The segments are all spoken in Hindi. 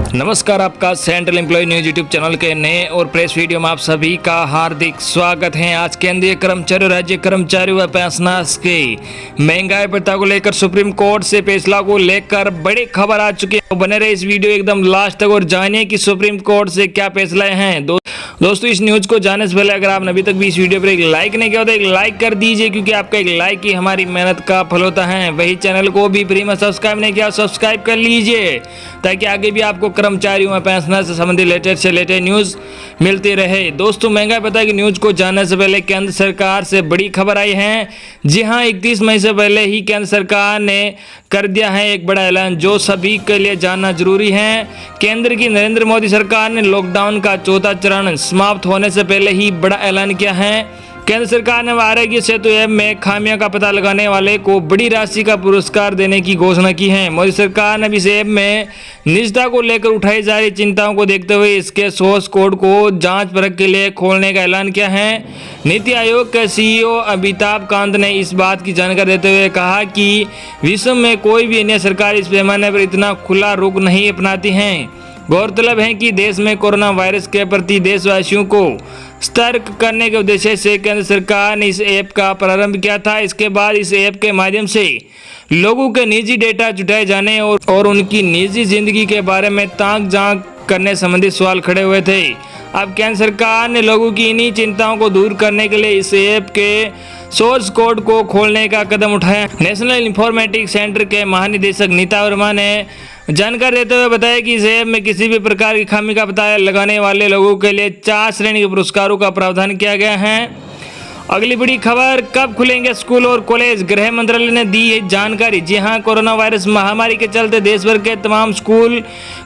नमस्कार, आपका central employee news YouTube channel के नए और प्रेस वीडियो में आप सभी का हार्दिक स्वागत है। आज केंद्रीय कर्मचारी और राज्य कर्मचारी व पेंशनर्स के महंगाई भत्ता को लेकर सुप्रीम कोर्ट से फैसला को लेकर बड़ी खबर आ चुकी है। तो बने रहे इस वीडियो एकदम लास्ट तक और जानिए कि सुप्रीम कोर्ट से क्या फैसले हैं। दोस्तों, इस न्यूज को जानने से पहले अगर आपने अभी तक भी इस वीडियो पर एक लाइक नहीं किया तो एक लाइक कर दीजिए, क्योंकि आपका एक लाइक ही हमारी मेहनत का फल होता है। वही चैनल को भी फ्री में सब्सक्राइब नहीं किया, सब्सक्राइब कर लीजिए ताकि आगे भी आपको कर्मचारियों व पेंशनर से संबंधित लेटेस्ट से लेटेस्ट न्यूज मिलती रहे। दोस्तों, महंगाई भत्ता की न्यूज को जानने से पहले केंद्र सरकार से बड़ी खबर आई है। जी हां, 31 मई से पहले ही केंद्र सरकार ने कर दिया है एक बड़ा ऐलान जो सभी के लिए जानना जरूरी है। केंद्र की नरेंद्र मोदी सरकार ने लॉकडाउन का चौथा चरण समाप्त होने से पहले ही बड़ा ऐलान किया है। केंद्र सरकार ने आरोग्य सेतु ऐप में खामियों का पता लगाने वाले को बड़ी राशि का पुरस्कार देने की घोषणा की है। मोदी सरकार ने इस ऐप में निजता को लेकर उठाई जा रही चिंताओं को देखते हुए इसके सोर्स कोड को जांच परख के लिए खोलने का ऐलान किया है। नीति आयोग के सीईओ अमिताभ कांत ने इस बात की जानकारी देते हुए कहा कि विश्व में कोई भी अन्य सरकार इस पैमाने पर इतना खुला रुख नहीं अपनाती है। गौरतलब है कि देश में कोरोना वायरस के प्रति देशवासियों को सतर्क करने के उद्देश्य से केंद्र सरकार ने इस ऐप का प्रारंभ किया था। इसके बाद इस ऐप के माध्यम से लोगों के निजी डेटा जुटाए जाने और उनकी निजी जिंदगी के बारे में ताक झांक करने संबंधी सवाल खड़े हुए थे। अब केंद्र सरकार ने लोगों की इन्हीं चिंताओं को दूर करने के लिए इस ऐप के सोर्स कोड को खोलने का कदम उठाया। नेशनल इंफॉर्मेटिक्स सेंटर के महानिदेशक नीता वर्मा ने जानकारी देते हुए बताया कि इस ऐप में किसी भी प्रकार की खामी का पता लगाने वाले लोगों के लिए 4 श्रेणी के पुरस्कारों का प्रावधान किया गया है। अगली बड़ी खबर, कब खुलेंगे स्कूल और कॉलेज? गृह मंत्रालय ने दी है जानकारी। जी हां, कोरोना वायरस महामारी के चलते देश भर के तमाम स्कूल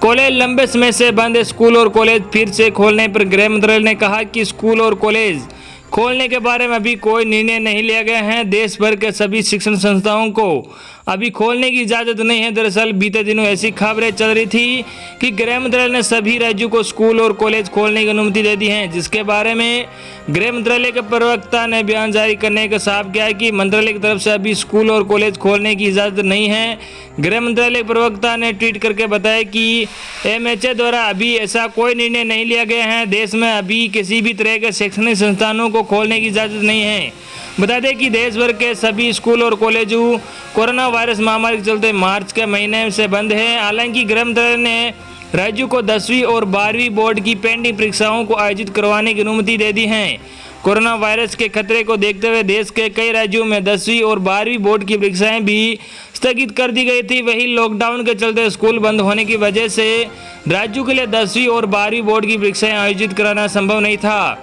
कॉलेज लंबे समय से बंद है। स्कूल और कॉलेज फिर से खोलने पर गृह मंत्रालय ने कहा कि स्कूल और कॉलेज खोलने के बारे में अभी कोई निर्णय नहीं लिया गया है। देश भर के सभी शिक्षण संस्थाओं को अभी खोलने की इजाज़त नहीं है। दरअसल बीते दिनों ऐसी खबरें चल रही थी कि गृह मंत्रालय ने सभी राज्यों को स्कूल और कॉलेज खोलने की अनुमति दे दी है, जिसके बारे में गृह मंत्रालय के प्रवक्ता ने बयान जारी करने का साफ किया कि मंत्रालय की तरफ से अभी स्कूल और कॉलेज खोलने की इजाज़त नहीं है। गृह मंत्रालय के प्रवक्ता ने ट्वीट करके बताया कि एमएचए द्वारा अभी ऐसा कोई निर्णय नहीं लिया गया है। देश में अभी किसी भी तरह के शैक्षणिक संस्थानों को खोलने की इजाज़त नहीं है। बता दें कि देश भर के सभी स्कूल और कॉलेज कोरोना वायरस महामारी के चलते मार्च के महीने से बंद है। हालांकि गृह मंत्रालय ने राज्यों को 10वीं और 12वीं बोर्ड की पेंडिंग परीक्षाओं को आयोजित करवाने की अनुमति दे दी है। कोरोना वायरस के खतरे को देखते हुए देश के कई राज्यों में 10वीं और 12वीं बोर्ड की परीक्षाएं भी स्थगित कर दी गई थी। वहीं लॉकडाउन के चलते स्कूल बंद होने की वजह से राज्यों के लिए 10वीं और 12वीं बोर्ड की परीक्षाएं आयोजित कराना संभव नहीं था।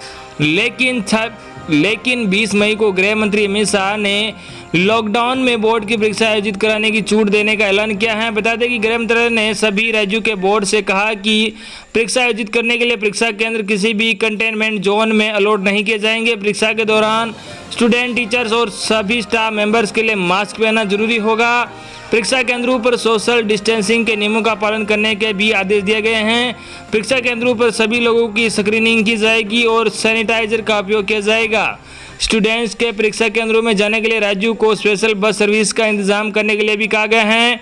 लेकिन 20 मई को गृह मंत्री अमित शाह ने लॉकडाउन में बोर्ड की परीक्षा आयोजित कराने की छूट देने का ऐलान किया है। बता दें कि गृह मंत्रालय ने सभी राज्यों के बोर्ड से कहा कि परीक्षा आयोजित करने के लिए परीक्षा केंद्र किसी भी कंटेनमेंट जोन में अलॉट नहीं किए जाएंगे। परीक्षा के दौरान स्टूडेंट, टीचर्स और सभी स्टाफ मेंबर्स के लिए मास्क पहनना जरूरी होगा। परीक्षा केंद्रों पर सोशल डिस्टेंसिंग के नियमों का पालन करने के भी आदेश दिए गए हैं। परीक्षा केंद्रों पर सभी लोगों की स्क्रीनिंग की जाएगी और सैनिटाइजर का उपयोग किया जाएगा। स्टूडेंट्स के परीक्षा केंद्रों में जाने के लिए राज्यों को स्पेशल बस सर्विस का इंतजाम करने के लिए भी कहा गया है।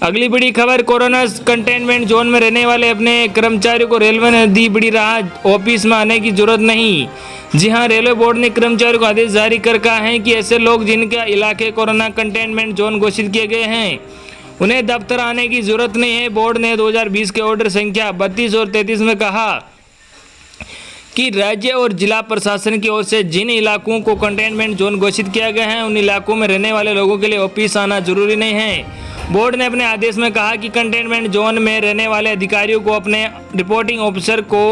अगली बड़ी खबर, कोरोना कंटेनमेंट जोन में रहने वाले अपने कर्मचारियों को रेलवे ने दी बड़ी राहत। ऑफिस में आने की जरूरत नहीं। जी हां, रेलवे बोर्ड ने कर्मचारियों को आदेश जारी कर कहा है कि ऐसे लोग जिनके इलाके कोरोना कंटेनमेंट जोन घोषित किए गए हैं उन्हें दफ्तर आने की जरूरत नहीं है। बोर्ड ने 2020 के ऑर्डर संख्या 32 और 33 में कहा कि राज्य और जिला प्रशासन की ओर से जिन इलाकों को कंटेनमेंट जोन घोषित किया गया है उन इलाकों में रहने वाले लोगों के लिए ऑफिस आना जरूरी नहीं है। बोर्ड ने अपने आदेश में कहा कि कंटेनमेंट जोन में रहने वाले अधिकारियों को अपने रिपोर्टिंग ऑफिसर को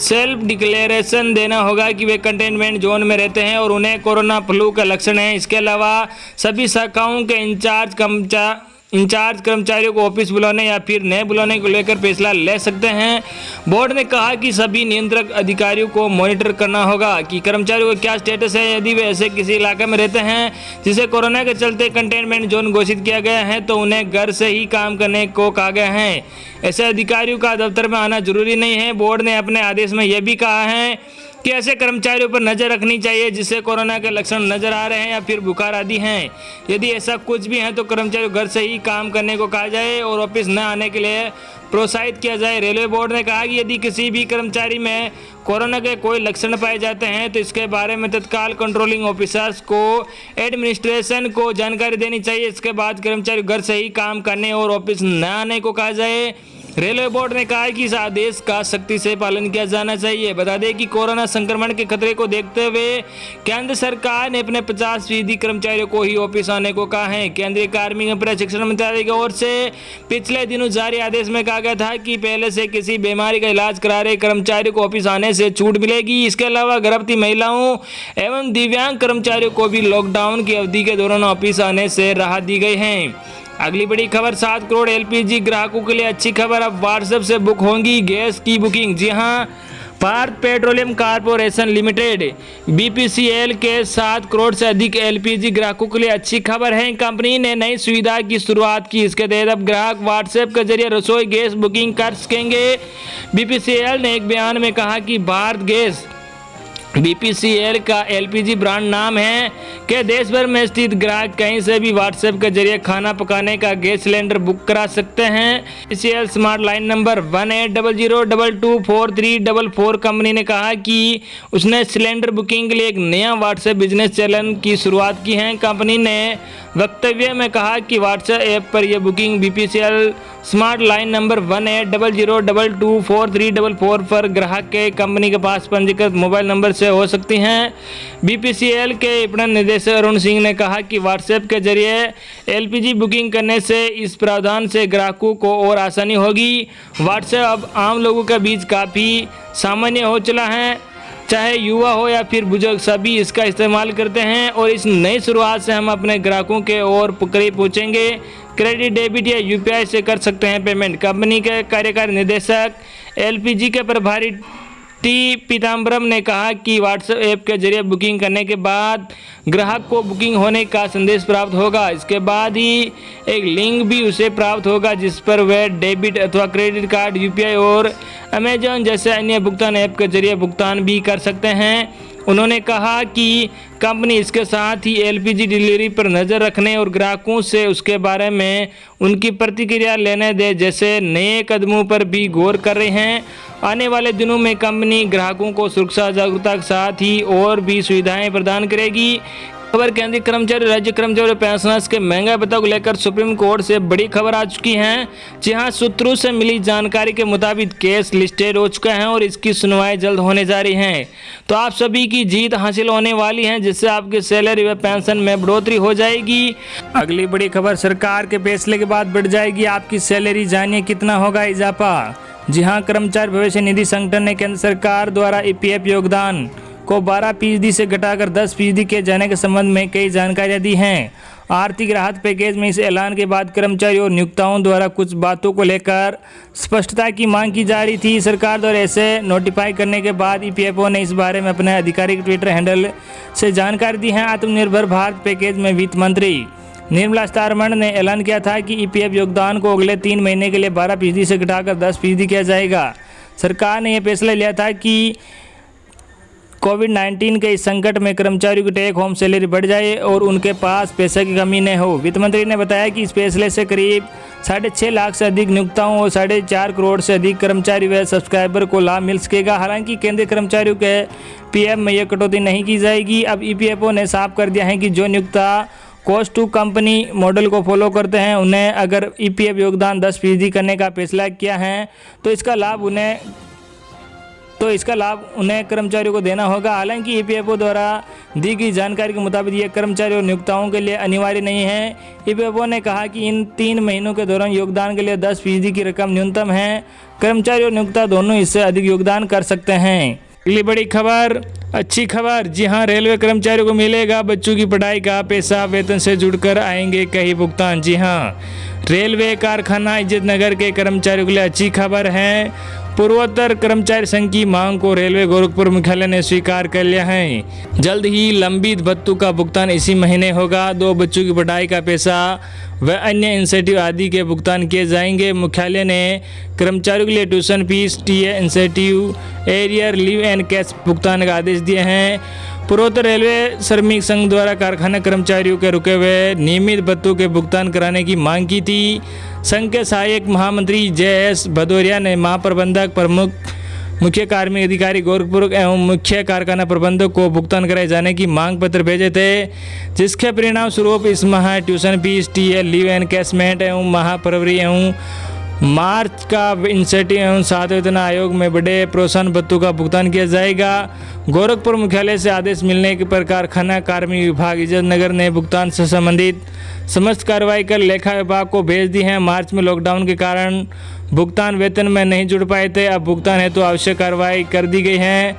सेल्फ डिक्लेरेशन देना होगा कि वे कंटेनमेंट जोन में रहते हैं और उन्हें कोरोना फ्लू का लक्षण है। इसके अलावा सभी शाखाओं के इंचार्ज कर्मचारियों को ऑफिस बुलाने या फिर नए बुलाने को लेकर फैसला ले सकते हैं। बोर्ड ने कहा कि सभी नियंत्रक अधिकारियों को मॉनिटर करना होगा कि कर्मचारियों का क्या स्टेटस है। यदि वे ऐसे किसी इलाके में रहते हैं जिसे कोरोना के चलते कंटेनमेंट जोन घोषित किया गया है तो उन्हें घर से ही काम करने को कहा गया है। ऐसे अधिकारियों का दफ्तर में आना जरूरी नहीं है। बोर्ड ने अपने आदेश में यह भी कहा है कि ऐसे कर्मचारियों पर नजर रखनी चाहिए जिससे कोरोना के लक्षण नजर आ रहे हैं या फिर बुखार आदि हैं। यदि ऐसा कुछ भी है तो कर्मचारियों घर से ही काम करने को कहा जाए और ऑफिस न आने के लिए प्रोत्साहित किया जाए। रेलवे बोर्ड ने कहा कि यदि किसी भी कर्मचारी में कोरोना के कोई लक्षण पाए जाते हैं तो इसके बारे में तत्काल कंट्रोलिंग ऑफिसर्स को एडमिनिस्ट्रेशन को जानकारी देनी चाहिए। इसके बाद कर्मचारी घर से ही काम करने और ऑफिस न आने को कहा जाए। रेलवे बोर्ड ने कहा है कि इस आदेश का सख्ती से पालन किया जाना चाहिए। बता दें कि कोरोना संक्रमण के खतरे को देखते हुए केंद्र सरकार ने अपने 50% कर्मचारियों को ही ऑफिस आने को कहा है। केंद्रीय कार्मिक एवं प्रशिक्षण मंत्रालय की ओर से पिछले दिनों जारी आदेश में कहा गया था कि पहले से किसी बीमारी का इलाज करा रहे कर्मचारियों को ऑफिस आने से छूट मिलेगी। इसके अलावा गर्भवती महिलाओं एवं दिव्यांग कर्मचारियों को भी लॉकडाउन की अवधि के दौरान ऑफिस आने से राहत दी गई है। अगली बड़ी खबर, 7 करोड़ एलपीजी ग्राहकों के लिए अच्छी खबर। अब व्हाट्सएप से बुक होंगी गैस की बुकिंग। जी हां, Bharat petroleum corporation limited BPCL के 7 करोड़ से अधिक एलपीजी ग्राहकों के लिए अच्छी खबर है। कंपनी ने नई सुविधा की शुरुआत की। इसके तहत अब ग्राहक व्हाट्सएप के जरिए रसोई गैस बुकिंग कर सकेंगे। बीपीसीएल ने एक बयान में कहा कि भारत गैस बीपीसीएल का एलपीजी ब्रांड नाम है कि देश भर में स्थित ग्राहक कहीं से भी व्हाट्सएप के जरिए खाना पकाने का गैस सिलेंडर बुक करा सकते हैं। BPCL smart line number 1800224344 company ने कहा कि उसने सिलेंडर बुकिंग के लिए एक नया व्हाट्सएप बिजनेस चैनल की शुरुआत की है। कंपनी ने वक्तव्य में कहा कि व्हाट्सएप ऐप पर यह booking BPCL smart line number 1800224344 पर ग्राहक के कंपनी के पास पंजीकृत मोबाइल नंबर से हो सकती हैं। बीपीसीएल के विपणन निदेशक अरुण सिंह ने कहा कि व्हाट्सएप के जरिए एलपीजी बुकिंग करने से इस प्रावधान से ग्राहकों को और आसानी होगी। व्हाट्सएप अब आम लोगों के बीच काफ़ी सामान्य हो चला है, चाहे युवा हो या फिर बुजुर्ग, सभी इसका इस्तेमाल करते हैं और इस नई शुरुआत से हम अपने ग्राहकों के और करीब पहुँचेंगे। क्रेडिट, डेबिट या यूपीआई से कर सकते हैं पेमेंट। कंपनी के कार्यकारी निदेशक एलपीजी के प्रभारी टी पीताम्बरम ने कहा कि व्हाट्सएप ऐप के जरिए बुकिंग करने के बाद ग्राहक को बुकिंग होने का संदेश प्राप्त होगा। इसके बाद ही एक लिंक भी उसे प्राप्त होगा जिस पर वह डेबिट अथवा क्रेडिट कार्ड, यूपीआई और अमेजॉन जैसे अन्य भुगतान ऐप के जरिए भुगतान भी कर सकते हैं। उन्होंने कहा कि कंपनी इसके साथ ही एलपीजी डिलीवरी पर नज़र रखने और ग्राहकों से उसके बारे में उनकी प्रतिक्रिया लेने दे जैसे नए कदमों पर भी गौर कर रहे हैं। आने वाले दिनों में कंपनी ग्राहकों को सुरक्षा जागरूकता के साथ ही और भी सुविधाएं प्रदान करेगी। खबर, केंद्रीय कर्मचारी राज्य कर्मचारी और पेंशनर्स के महंगाई भत्ता को लेकर सुप्रीम कोर्ट से बड़ी खबर आ चुकी है। जी हां, सूत्रों से मिली जानकारी के मुताबिक केस लिस्टेड हो चुका है और इसकी सुनवाई जल्द होने जा रही है। तो आप सभी की जीत हासिल होने वाली है जिससे आपकी सैलरी व पेंशन में बढ़ोतरी हो जाएगी। अगली बड़ी खबर, सरकार के फैसले के बाद बढ़ जाएगी आपकी सैलरी, जानिए कितना होगा इजाफा। जी हां, कर्मचारी भविष्य निधि संगठन ने केंद्र सरकार द्वारा ईपीएफ योगदान को 12% से घटाकर 10% किए जाने के संबंध में कई जानकारियां दी हैं। आर्थिक राहत पैकेज में इस ऐलान के बाद कर्मचारियों और नियोक्ताओं द्वारा कुछ बातों को लेकर स्पष्टता की मांग की जा रही थी। सरकार द्वारा ऐसे नोटिफाई करने के बाद ईपीएफओ ने इस बारे में अपने आधिकारिक ट्विटर हैंडल से जानकारी दी है। आत्मनिर्भर भारत पैकेज में वित्त मंत्री निर्मला सीतारमण ने ऐलान किया था कि ईपीएफ योगदान को अगले 3 महीने के लिए 12% से घटाकर 10% किया जाएगा। सरकार ने यह फैसला लिया था कि कोविड-19 के इस संकट में कर्मचारियों की टेक होम सैलरी बढ़ जाए और उनके पास पैसे की कमी न हो। वित्त मंत्री ने बताया कि इस फैसले से करीब 6.5 लाख से अधिक नियोक्ताओं और 4.5 करोड़ से अधिक कर्मचारी व सब्सक्राइबर को लाभ मिल सकेगा। हालांकि केंद्रीय कर्मचारियों के पीएफ में यह कटौती नहीं की जाएगी। अब ईपीएफओ ने साफ कर दिया है कि जो नियोक्ता कॉस्ट टू कंपनी मॉडल को फॉलो करते हैं उन्हें अगर ईपीएफ योगदान 10% करने का फैसला किया है तो इसका लाभ उन्हें कर्मचारियों को देना होगा। हालांकि ईपीएफओ द्वारा दी गई जानकारी के मुताबिक ये कर्मचारी और नियोक्ताओं के लिए अनिवार्य नहीं है। ईपीएफओ ने कहा कि इन 3 महीनों के दौरान योगदान के लिए 10% की रकम न्यूनतम है। कर्मचारी और नियोक्ता दोनों इससे अधिक योगदान कर सकते हैं। अगली बड़ी खबर, अच्छी खबर। जी हां, रेलवे कर्मचारियों को मिलेगा बच्चों की पढ़ाई का पैसा, वेतन से जुड़कर आएंगे कई भुगतान। जी हां, रेलवे कारखाना इज्जत नगर के कर्मचारियों के लिए अच्छी खबर है। पूर्वोत्तर कर्मचारी संघ की मांग को रेलवे गोरखपुर मुख्यालय ने स्वीकार कर लिया है। जल्द ही लंबित भत्तों का भुगतान इसी महीने होगा। 2 बच्चों की पढ़ाई का पैसा व अन्य इंसेंटिव आदि के भुगतान किए जाएंगे। मुख्यालय ने कर्मचारियों के लिए tuition fee, TA, incentive, arrear, leave and cash भुगतान का आदेश दिए हैं। पूर्वोत्तर रेलवे श्रमिक संघ द्वारा कारखाना कर्मचारियों के रुके हुए नियमित भत्तों के भुगतान कराने की मांग की थी। संघ के सहायक महामंत्री JS भदौरिया ने महाप्रबंधक, प्रमुख मुख्य कार्मिक अधिकारी गोरखपुर एवं मुख्य कारखाना प्रबंधक को भुगतान कराए जाने की मांग पत्र भेजे थे, जिसके परिणाम स्वरूप इस माह tuition fee, TA, leave and cashment एवं माह फरवरी एवं मार्च का इंसेंटिव एवं सातवें वेतन आयोग में बड़े प्रोत्साहन भत्तों का भुगतान किया जाएगा। गोरखपुर मुख्यालय से आदेश मिलने के पर कारखाना कार्मिक विभाग इज्जत नगर ने भुगतान से संबंधित समस्त कार्रवाई कर लेखा विभाग को भेज दी है। मार्च में लॉकडाउन के कारण भुगतान वेतन में नहीं जुड़ पाए थे, अब भुगतान हेतु आवश्यक कार्रवाई कर दी गई है।